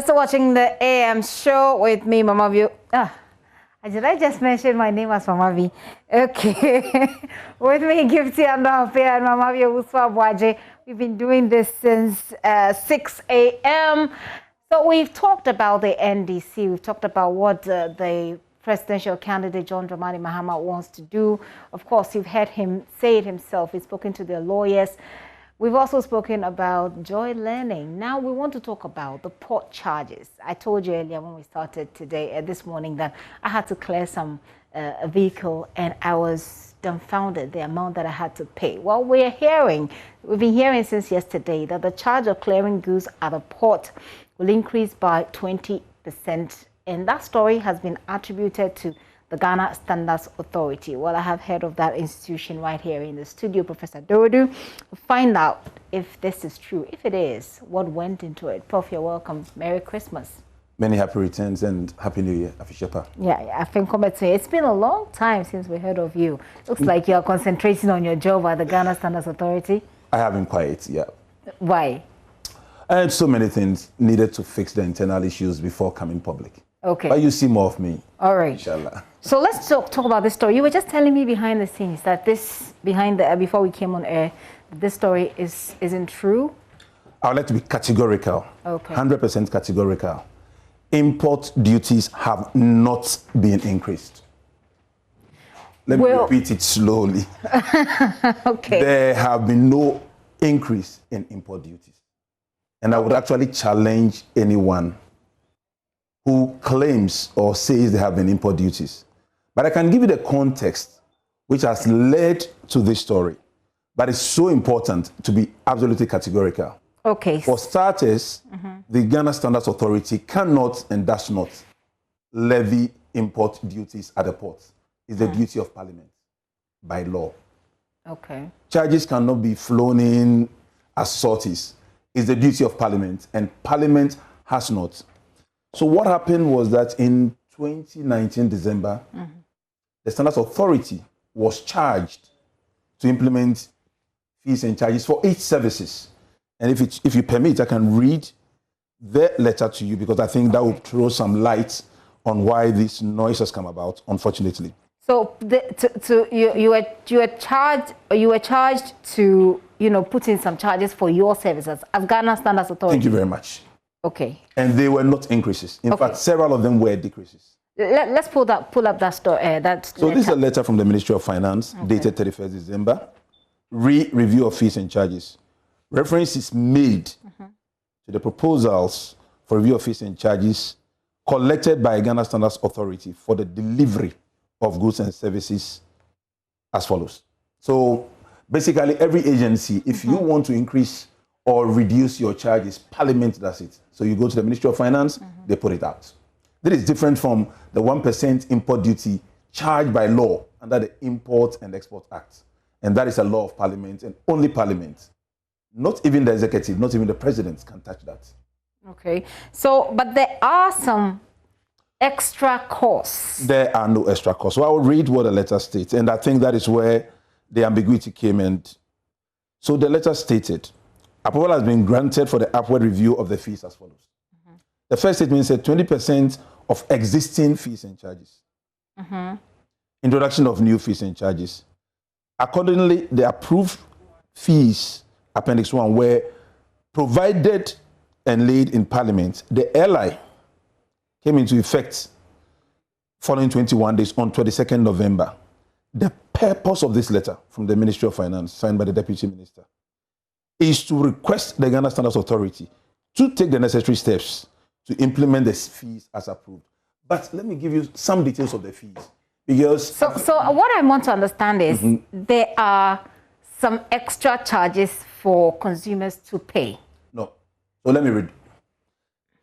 You're still watching the AM show with me, Mama View. Did I just mention my name as Mama V? Okay. With me, Gifty and Mama View Uswa. We've been doing this since 6 a.m. So we've talked about the NDC. We've talked about what the presidential candidate John Dramani Mahama wants to do. Of course, you've heard him say it himself. He's spoken to their lawyers. We've also spoken about joy learning. Now we want to talk about the port charges. I told you earlier when we started today, this morning, that I had to clear some a vehicle and I was dumbfounded the amount that I had to pay. Well, we've been hearing since yesterday that the charge of clearing goods at the port will increase by 20%. And that story has been attributed to the Ghana Standards Authority. Well, I have heard of that institution right here in the studio, Professor Dodoo, to find out if this is true. If it is, what went into it? Prof, you're welcome. Merry Christmas. Many happy returns and Happy New Year, Afishepa. Yeah, I think it's been a long time since we heard of you. Looks like you're concentrating on your job at the Ghana Standards Authority. I have been quiet, yeah. Why? I had so many things needed to fix the internal issues before coming public. Okay. But you see more of me. All right. Inshallah. So let's talk about this story. You were just telling me behind the scenes that before we came on air, this story isn't true. I would like to be categorical. Okay. 100% categorical. Import duties have not been increased. Let me repeat it slowly. Okay. There have been no increase in import duties. And I would actually challenge anyone who claims or says they have been import duties. But I can give you the context which has led to this story. But it's so important to be absolutely categorical. Okay. For starters, the Ghana Standards Authority cannot and does not levy import duties at the port. It's the duty of Parliament by law. Okay. Charges cannot be flown in as sorties. It's the duty of Parliament, and Parliament has not. So what happened was that in 2019 December, the Standards Authority was charged to implement fees and charges for each services. And if you permit, I can read the letter to you because I think that will throw some light on why this noise has come about, unfortunately. So you were charged to put in some charges for your services as Ghana Standards Authority. Thank you very much. Okay. And they were not increases. In fact, several of them were decreases. Let's pull up that story. So this is a letter from the Ministry of Finance, dated 31st December. Review of fees and charges. Reference is made to the proposals for review of fees and charges collected by Ghana Standards Authority for the delivery of goods and services as follows. So basically, every agency, if you want to increase or reduce your charges, Parliament does it. So you go to the Ministry of Finance, they put it out. This is different from the 1% import duty charged by law under the Import and Export Act. And that is a law of Parliament and only Parliament. Not even the executive, not even the president can touch that. Okay. So, but there are some extra costs. There are no extra costs. So I will read what the letter states. And I think that is where the ambiguity came in. So the letter stated, approval has been granted for the upward review of the fees as follows. The first statement said 20% of existing fees and charges. Introduction of new fees and charges. Accordingly, the approved fees, Appendix 1, were provided and laid in Parliament. The LI came into effect following 21 days on 22nd November. The purpose of this letter from the Ministry of Finance, signed by the Deputy Minister, is to request the Ghana Standards Authority to take the necessary steps to implement the fees as approved. But let me give you some details of the fees. Because so what I want to understand is there are some extra charges for consumers to pay. No. So let me read.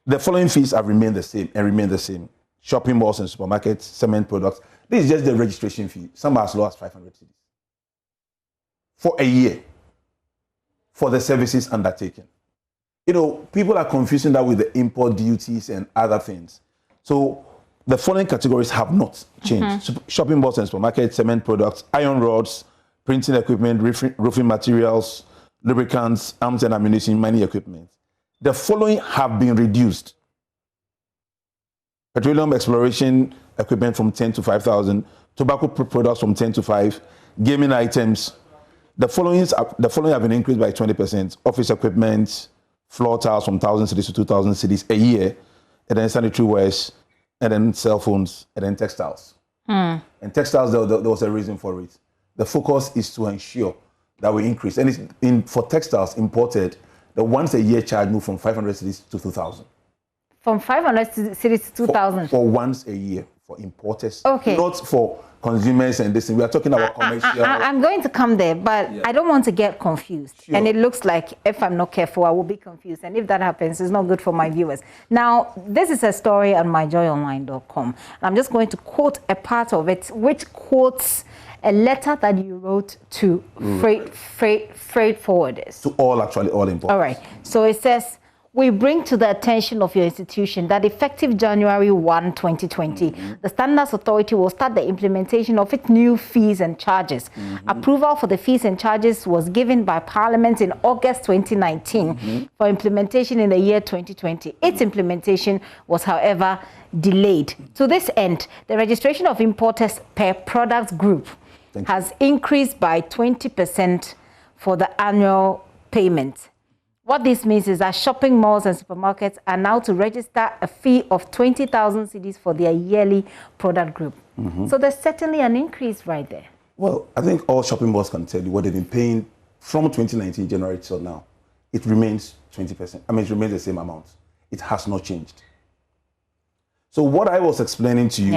The following fees have remained the same and remain the same. Shopping malls and supermarkets, cement products. This is just the registration fee. Some are as low as 500 cedis for a year for the services undertaken. People are confusing that with the import duties and other things. So the following categories have not changed. Shopping malls and supermarkets, cement products, iron rods, printing equipment, roofing materials, lubricants, arms and ammunition, mining equipment. The following have been reduced petroleum exploration equipment from 10 to 5,000, tobacco products from 10 to 5, gaming items. The following have been increased by 20%. Office equipment, floor tiles from 1,000 cities to 2,000 cities a year, and then sanitary wares, and then cell phones, and then textiles. And textiles, there was a reason for it. The focus is to ensure that we increase. And for textiles imported, the once a year charge moved from 500 cities to 2,000. From 500 cities to 2,000? For once a year, for importers. Okay. Not for consumers and this. We are talking about commercial. I'm going to come there, but I don't want to get confused. Sure. And it looks like if I'm not careful, I will be confused. And if that happens, it's not good for my viewers. Now, this is a story on myjoyonline.com. I'm just going to quote a part of it, which quotes a letter that you wrote to freight forwarders. To all importers. All right. So it says, we bring to the attention of your institution that effective January 1, 2020, the Standards Authority will start the implementation of its new fees and charges. Approval for the fees and charges was given by Parliament in August 2019 for implementation in the year 2020. Its implementation was, however, delayed. To this end, the registration of importers per product group has increased by 20% for the annual payment. What this means is that shopping malls and supermarkets are now to register a fee of 20,000 cedis for their yearly product group. So there's certainly an increase right there. Well, I think all shopping malls can tell you what they've been paying from 2019 January till now. It remains 20%. I mean, it remains the same amount. It has not changed. So what I was explaining to you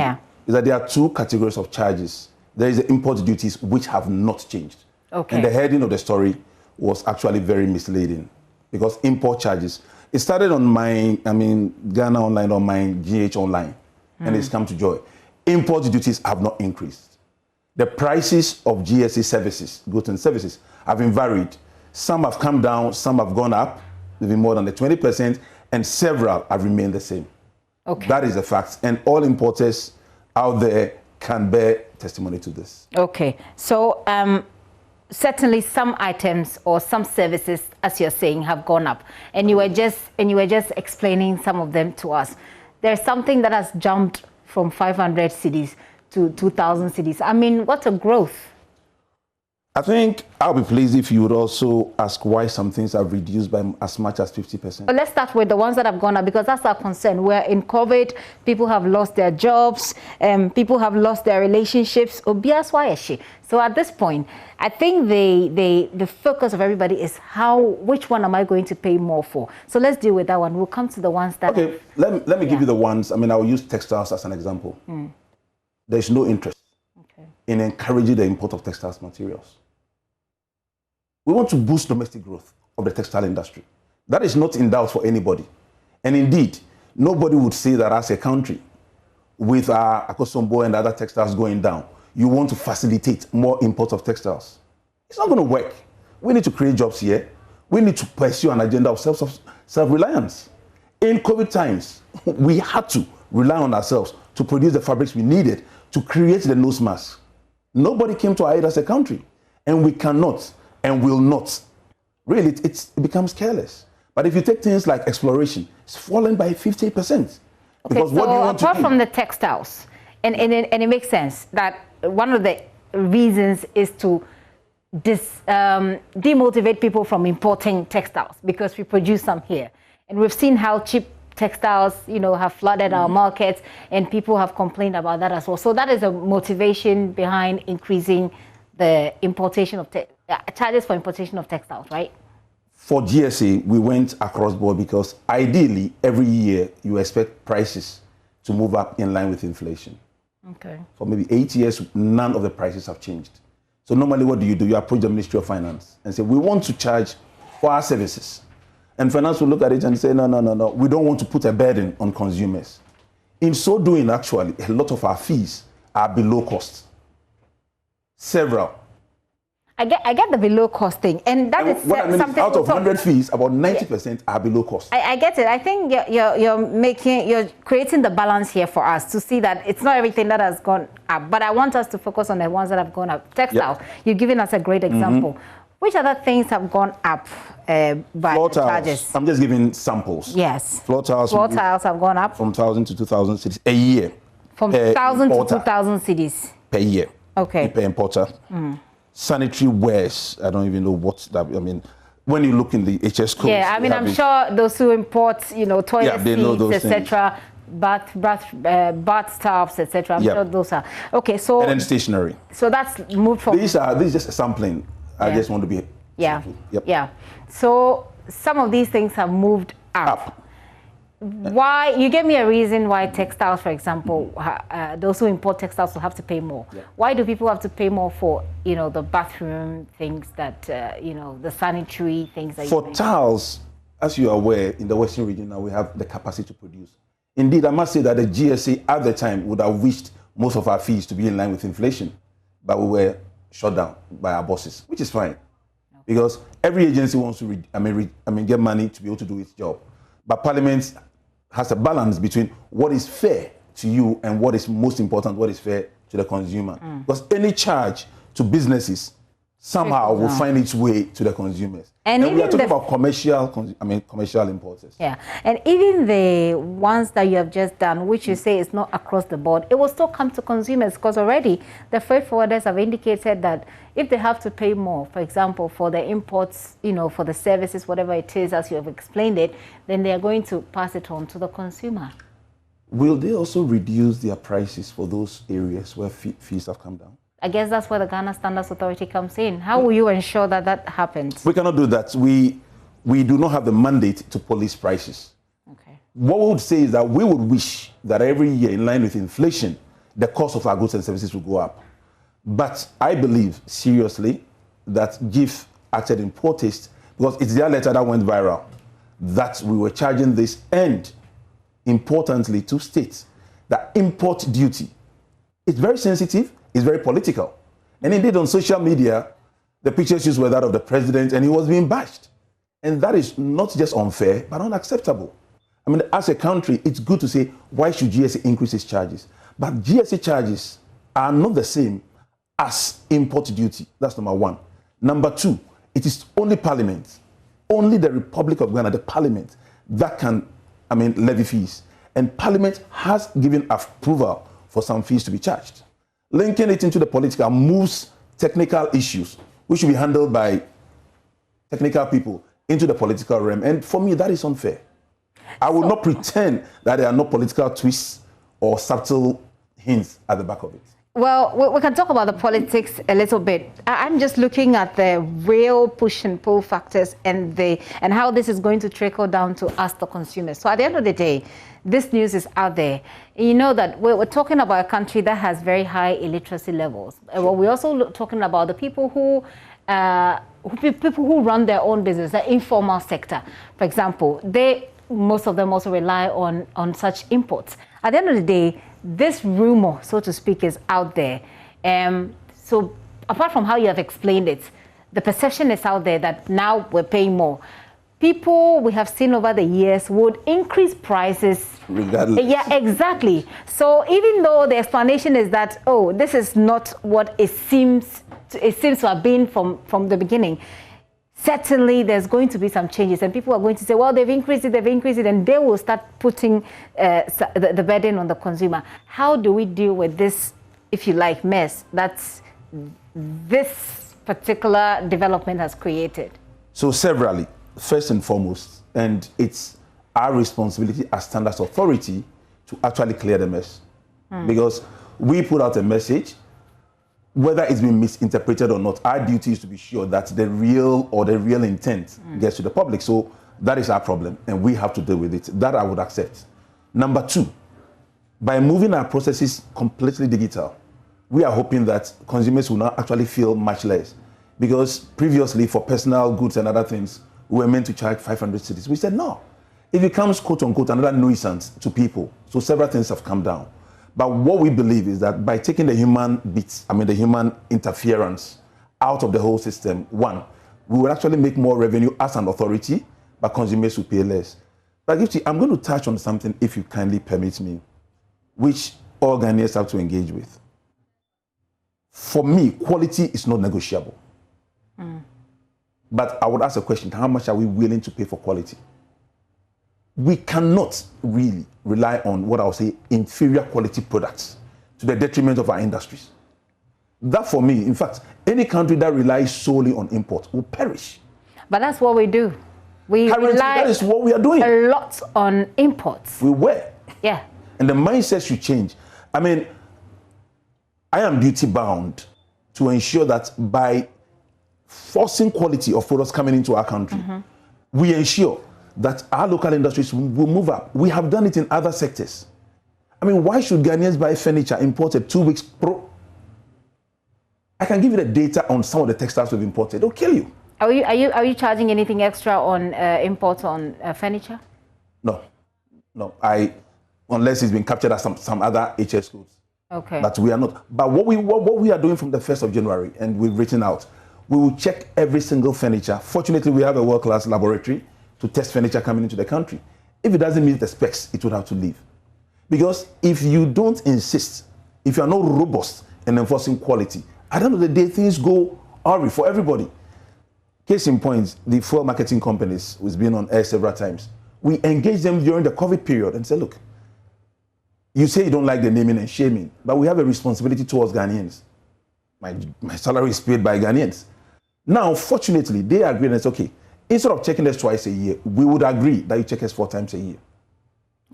is that there are two categories of charges. There is the import duties, which have not changed. Okay. And the heading of the story was actually very misleading, because import charges, it started on Ghana Online or my GH Online, and it's come to Joy. Import duties have not increased. The prices of GSA services, goods and services, have been varied. Some have come down, some have gone up, even more than the 20%, and several have remained the same. Okay. That is the fact, and all importers out there can bear testimony to this. Okay, so certainly some items or some services, as you're saying, have gone up, and you were just explaining some of them to us. There's something that has jumped from 500 cedis to 2,000 cedis. I mean, what a growth! I think I'll be pleased if you would also ask why some things have reduced by as much as 50%. But let's start with the ones that have gone up, because that's our concern. We're in COVID, people have lost their jobs, people have lost their relationships. So at this point, I think the focus of everybody is which one am I going to pay more for? So let's deal with that one. We'll come to the ones that... Okay, let me give you the ones. I mean, I will use textiles as an example. There's no interest in encouraging the import of textiles materials. We want to boost domestic growth of the textile industry. That is not in doubt for anybody. And indeed, nobody would say that as a country, with Akosombo and other textiles going down, you want to facilitate more import of textiles. It's not going to work. We need to create jobs here. We need to pursue an agenda of self-reliance. In COVID times, we had to rely on ourselves to produce the fabrics we needed to create the nose mask. Nobody came to our aid as a country, and we cannot and will not. Really, it becomes careless. But if you take things like exploration, it's fallen by 50%. Okay, because what do you want apart from the textiles, and it makes sense that one of the reasons is to demotivate people from importing textiles, because we produce some here. And we've seen how cheap textiles, have flooded our markets, and people have complained about that as well. So that is a motivation behind increasing the importation of charges for importation of textiles, right? For GSA, we went across board because ideally every year you expect prices to move up in line with inflation. Okay. For maybe 8 years, none of the prices have changed. So normally what do? You approach the Ministry of Finance and say, we want to charge for our services. And finance will look at it and say, no, we don't want to put a burden on consumers. In so doing, actually, a lot of our fees are below cost. Several. I get the below cost thing, and that is what I mean something. Out of 100 fees, about 90% are below cost. I get it. I think you're creating the balance here for us to see that it's not everything that has gone up, but I want us to focus on the ones that have gone up. Textiles, you've given us a great example. Which other things have gone up by Floor the tiles. charges? I'm just giving samples. Yes. Floor tiles have gone up from 1,000 to 2,000 cities a year. From 1,000 to 2,000 cities per year. Okay. Per importer. Sanitary wares. I don't even know what that. I mean, when you look in the HS code. Yeah, I mean, I'm sure those who import, you know, toilet seats, etc., bath tubs, etc. I'm sure those are okay. So and then stationery. So that's moved from. This is just a sampling. I just want to be. Yeah. So some of these things have moved up. Why? You gave me a reason why textiles, for example, those who import textiles will have to pay more. Why do people have to pay more for, you know, the bathroom things that, you know, the sanitary things that for tiles, as you are aware, in the Western region now we have the capacity to produce. Indeed, I must say that the GSA at the time would have wished most of our fees to be in line with inflation, but we were shut down by our bosses, which is fine, because every agency wants to get money to be able to do its job, but Parliament has a balance between what is fair to you and what is most important, what is fair to the consumer. Because any charge to businesses somehow will find its way to the consumers. And we are talking about commercial importers. Yeah, and even the ones that you have just done, which you say is not across the board, it will still come to consumers, because already the freight forwarders have indicated that if they have to pay more, for example, for the imports, you know, for the services, whatever it is, as you have explained it, then they are going to pass it on to the consumer. Will they also reduce their prices for those areas where fees have come down? I guess that's where the Ghana Standards Authority comes in. How will you ensure that that happens? We cannot do that. We do not have the mandate to police prices. Okay. What we would say is that we would wish that every year, in line with inflation, the cost of our goods and services will go up. But I believe seriously that GIF acted in poor taste, because it's their letter that went viral, that we were charging this, and importantly to state that import duty is very sensitive. It's very political. And indeed, on social media, the pictures used were that of the president, and he was being bashed. And that is not just unfair, but unacceptable. I mean, as a country, it's good to say, why should GSA increase its charges? But GSA charges are not the same as import duty. That's number one. Number two, it is only Parliament, only the Republic of Ghana, the Parliament, that can, levy fees. And Parliament has given approval for some fees to be charged. Linking it into the political moves technical issues, which should be handled by technical people, into the political realm. And for me, that is unfair. I would not pretend that there are no political twists or subtle hints at the back of it. Well, we can talk about the politics a little bit. I'm just looking at the real push and pull factors and how this is going to trickle down to us, the consumers. So at the end of the day, this news is out there. You know that we're talking about a country that has very high illiteracy levels. Well, we're also talking about the people who run their own business, the informal sector. For example, most of them also rely on such imports. At the end of the day, this rumor, so to speak, is out there. So apart from how you have explained it, the perception is out there that now we're paying more. People we have seen over the years would increase prices. Regardless. Yeah, exactly. So even though the explanation is that, oh, this is not what it seems to have been from the beginning, certainly there's going to be some changes, and people are going to say, well, they've increased it, and they will start putting the burden on the consumer. How do we deal with this, if you like, mess that this particular development has created? So severally, first and foremost, and it's our responsibility as Standards Authority to actually clear the mess. Because we put out a message, whether it's been misinterpreted or not, our duty is to be sure that the real intent gets to the public. So that is our problem, and we have to deal with it. That I would accept. Number two, by moving our processes completely digital, we are hoping that consumers will not actually feel much less. Because previously, for personal goods and other things, we were meant to charge 500 cedis. We said no. It becomes, quote unquote, another nuisance to people. So several things have come down. But what we believe is that by taking the human bits, the human interference out of the whole system, one, we will actually make more revenue as an authority, but consumers will pay less. But Gifty, I'm going to touch on something, if you kindly permit me, which all Ghanaians have to engage with. For me, quality is not negotiable. But I would ask a question, how much are we willing to pay for quality? We cannot really rely on what I would say inferior quality products to the detriment of our industries. That for me, in fact, any country that relies solely on import will perish. But that's what we do. We Currently, rely that is what we are doing. a lot on imports. We were. Yeah. And the mindset should change. I mean, I am duty bound to ensure that by forcing quality of products coming into our country, we ensure that our local industries will move up. We have done it in other sectors. I mean, why should Ghanaians buy furniture imported 2 weeks pro? I can give you the data on some of the textiles we've imported. They'll kill you. Are you charging anything extra on imports on furniture? No. Unless it's been captured as some other HS codes. Okay. But we are not. But what we are doing from the 1st of January, and we've written out, we will check every single furniture. Fortunately, we have a world-class laboratory to test furniture coming into the country. If it doesn't meet the specs, it would have to leave. Because if you don't insist, if you are not robust in enforcing quality, at the end of the day, things go awry for everybody. Case in point, the fuel marketing companies, who's been on air several times, we engaged them during the COVID period and said, look, you say you don't like the naming and shaming, but we have a responsibility towards Ghanaians. My salary is paid by Ghanaians. Now, fortunately, they agreed and said, okay, instead of checking us twice a year, we would agree that you check us 4 times a year.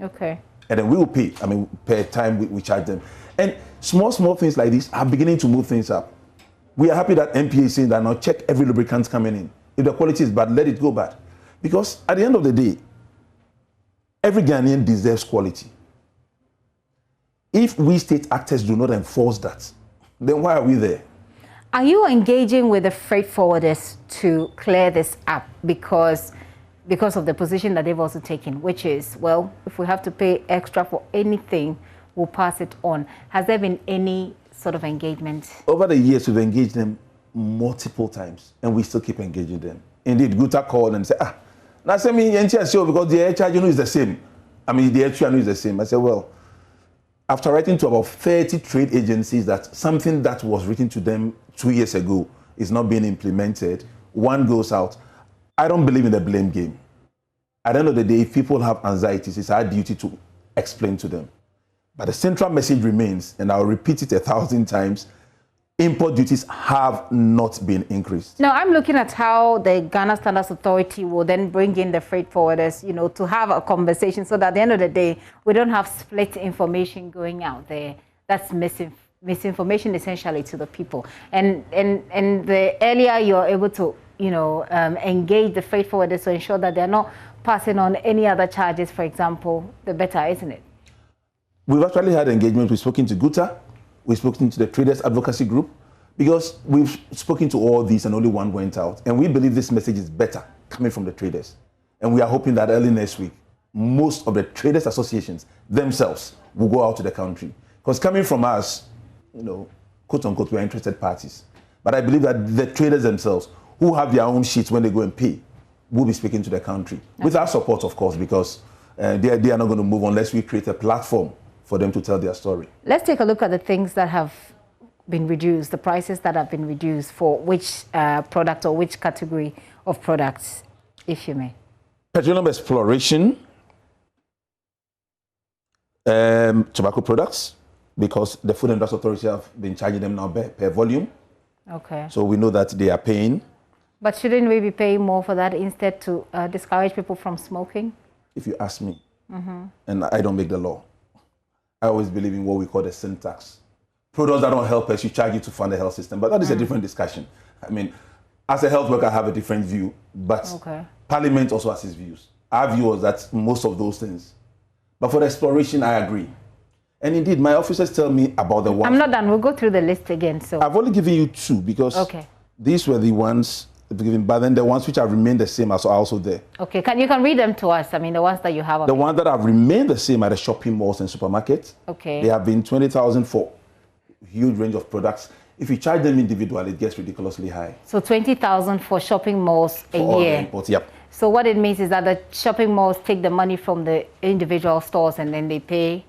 Okay. And then we will pay. I mean, per time we charge them. And small things like this are beginning to move things up. We are happy that MPA is saying that now check every lubricant coming in. If the quality is bad, let it go bad. Because at the end of the day, every Ghanaian deserves quality. If we state actors do not enforce that, then why are we there? Are you engaging with the freight forwarders to clear this up because of the position that they've also taken, which is, well, if we have to pay extra for anything, we'll pass it on? Has there been any sort of engagement? Over the years, we've engaged them multiple times, and we still keep engaging them. Indeed, Guta called and said, now send me NTSO because the air charge is the same. I mean, the air charge is the same. I said, well, after writing to about 30 trade agencies that something that was written to them 2 years ago is not being implemented, one goes out. I don't believe in the blame game. At the end of the day, if people have anxieties, it's our duty to explain to them. But the central message remains, and I'll repeat it 1,000 times, import duties have not been increased. Now, I'm looking at how the Ghana Standards Authority will then bring in the freight forwarders, to have a conversation so that at the end of the day, we don't have split information going out there. That's misinformation essentially to the people. And the earlier you're able to, engage the freight forwarders to ensure that they're not passing on any other charges, for example, the better, isn't it? We've actually had engagement. We've spoken to Guta. We've spoken to the Traders Advocacy Group, because we've spoken to all these and only one went out. And we believe this message is better coming from the traders. And we are hoping that early next week, most of the traders associations themselves will go out to the country. Because coming from us, quote unquote, we are interested parties. But I believe that the traders themselves, who have their own sheets when they go and pay, will be speaking to the country. Okay. With our support, of course, because they are not going to move unless we create a platform for them to tell their story. Let's take a look at the things that have been reduced, the prices that have been reduced for which product or which category of products, if you may. Petroleum exploration, tobacco products, because the Food and Drugs Authority have been charging them now per volume. Okay. So we know that they are paying. But shouldn't we be paying more for that instead to discourage people from smoking? If you ask me, and I don't make the law, I always believe in what we call the syntax. Products that don't help us, you charge you to fund the health system. But that is a different discussion. I mean, as a health worker, I have a different view, but Parliament also has its views. Our view was that most of those things. But for the exploration, I agree. And indeed, my officers tell me about the ones. I'm not done. We'll go through the list again. So I've only given you 2 because these were the ones given, but then the ones which have remained the same are also there. Okay, you can read them to us. I mean, the ones that you have. The ones that have remained the same are the shopping malls and supermarkets. Okay. They have been 20,000 for a huge range of products. If you charge them individually, it gets ridiculously high. So 20,000 for shopping malls a year. Imports, yep. So what it means is that the shopping malls take the money from the individual stores and then they pay.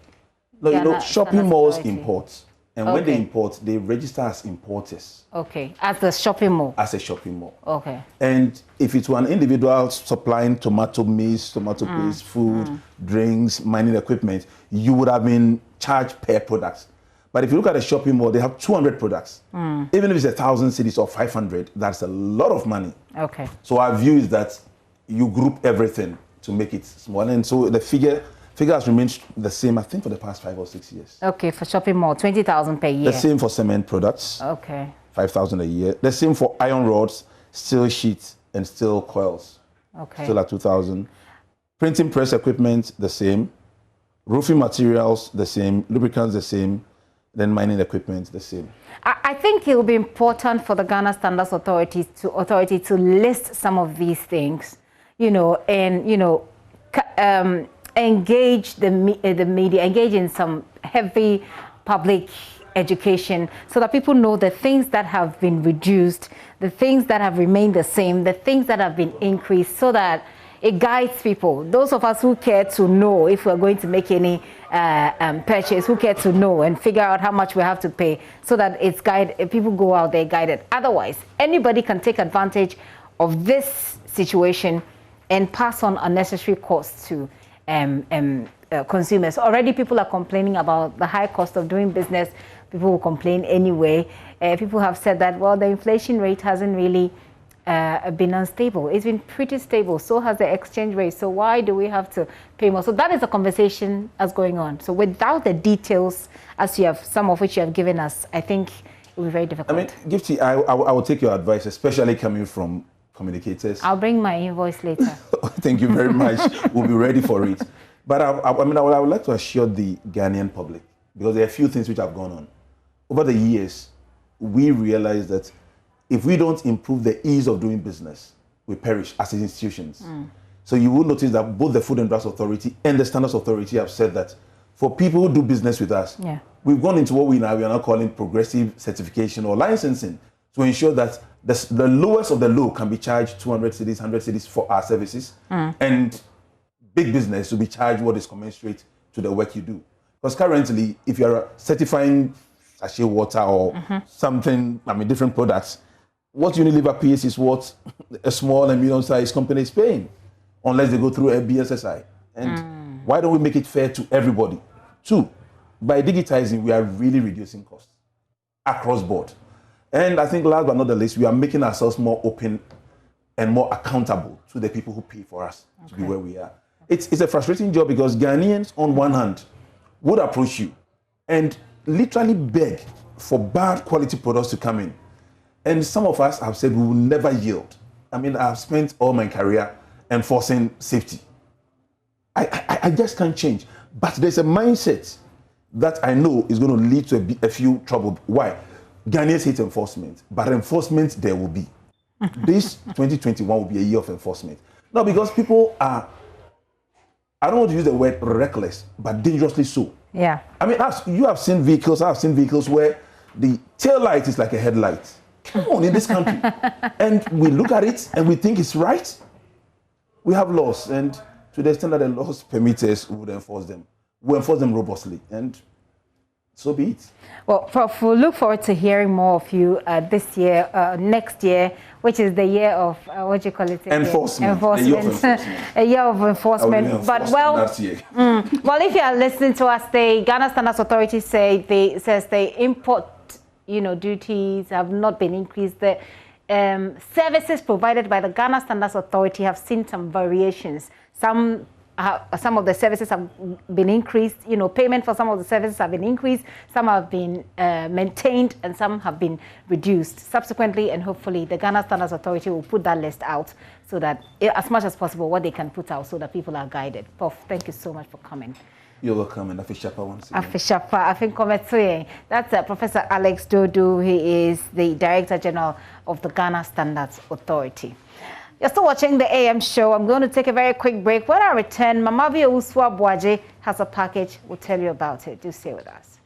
No, shopping malls import And when they import, they register as importers. Okay, as a shopping mall. As a shopping mall. Okay. And if it's an individual supplying tomato maize, tomato paste, food, drinks, mining equipment, you would have been charged per product. But if you look at a shopping mall, they have 200 products. Even if it's 1,000 cities or 500, that's a lot of money. Okay. So our view is that you group everything to make it small. And so the figure has remained the same, I think, for the past 5 or 6 years. Okay, for shopping mall, 20,000 per year. The same for cement products. Okay. 5,000 a year. The same for iron rods, steel sheets, and steel coils. Okay. Still at 2,000. Printing press equipment, the same. Roofing materials, the same. Lubricants, the same. Then mining equipment, the same. I think it will be important for the Ghana Standards Authority to list some of these things, and engage the media, engage in some heavy public education, so that people know the things that have been reduced, the things that have remained the same, the things that have been increased, so that it guides people. Those of us who care to know if we're going to make any purchase, who care to know and figure out how much we have to pay, so that it's people go out there guided. Otherwise, anybody can take advantage of this situation and pass on unnecessary costs to consumers. Already people are complaining about the high cost of doing business. People will complain anyway. People have said that, well, the inflation rate hasn't really been unstable. It's been pretty stable. So has the exchange rate. So why do we have to pay more? So that is a conversation that's going on. So without the details, as you have, some of which you have given us, I think it will be very difficult. I mean, Gifty, I will take your advice, especially coming from communicators. I'll bring my invoice later. Thank you very much. We'll be ready for it. But I would like to assure the Ghanaian public, because there are a few things which have gone on. Over the years, we realized that if we don't improve the ease of doing business, we perish as institutions. So you will notice that both the Food and Drugs Authority and the Standards Authority have said that for people who do business with us, we've gone into what we are now calling progressive certification or licensing, to ensure that the lowest of the low can be charged 200 cedis, 100 cedis for our services, and big business will be charged what is commensurate to the work you do. Because currently, if you're certifying sachet water or something, different products, what Unilever pays is what a small and medium-sized company is paying, unless they go through a BSSI. And why don't we make it fair to everybody? 2, by digitizing, we are really reducing costs across board. And I think last but not the least, we are making ourselves more open and more accountable to the people who pay for us to be where we are. It's a frustrating job, because Ghanaians, on one hand, would approach you and literally beg for bad quality products to come in. And some of us have said we will never yield. I've spent all my career enforcing safety. I just can't change. But there's a mindset that I know is going to lead to a few trouble. Why? Ghanaians hate enforcement, but enforcement there will be. This 2021 will be a year of enforcement. Now, because people are, I don't want to use the word reckless, but dangerously so. Yeah. You have seen vehicles, I've seen vehicles where the tail light is like a headlight. Come on, in this country. And we look at it and we think it's right. We have laws, and to the extent that the laws permit us, we would enforce them. We enforce them robustly, and so be it. Well, Prof, we'll look forward to hearing more of you this year, next year, which is the year of, what do you call it? Enforcement. A year of enforcement. But well, if you are listening to us, the Ghana Standards Authority says the import, duties have not been increased. The services provided by the Ghana Standards Authority have seen some variations. Some of the services have been increased, payment for some of the services have been increased, some have been maintained, and some have been reduced. Subsequently, and hopefully, the Ghana Standards Authority will put that list out, so that, as much as possible, what they can put out, so that people are guided. Prof, thank you so much for coming. You're welcome, and Afishapa once again. Afishapa, I think that's Professor Alex Dodoo. He is the Director General of the Ghana Standards Authority. You're still watching the AM show. I'm going to take a very quick break. When I return, Mamavia Uswa Bwaje has a package. We'll tell you about it. Do stay with us.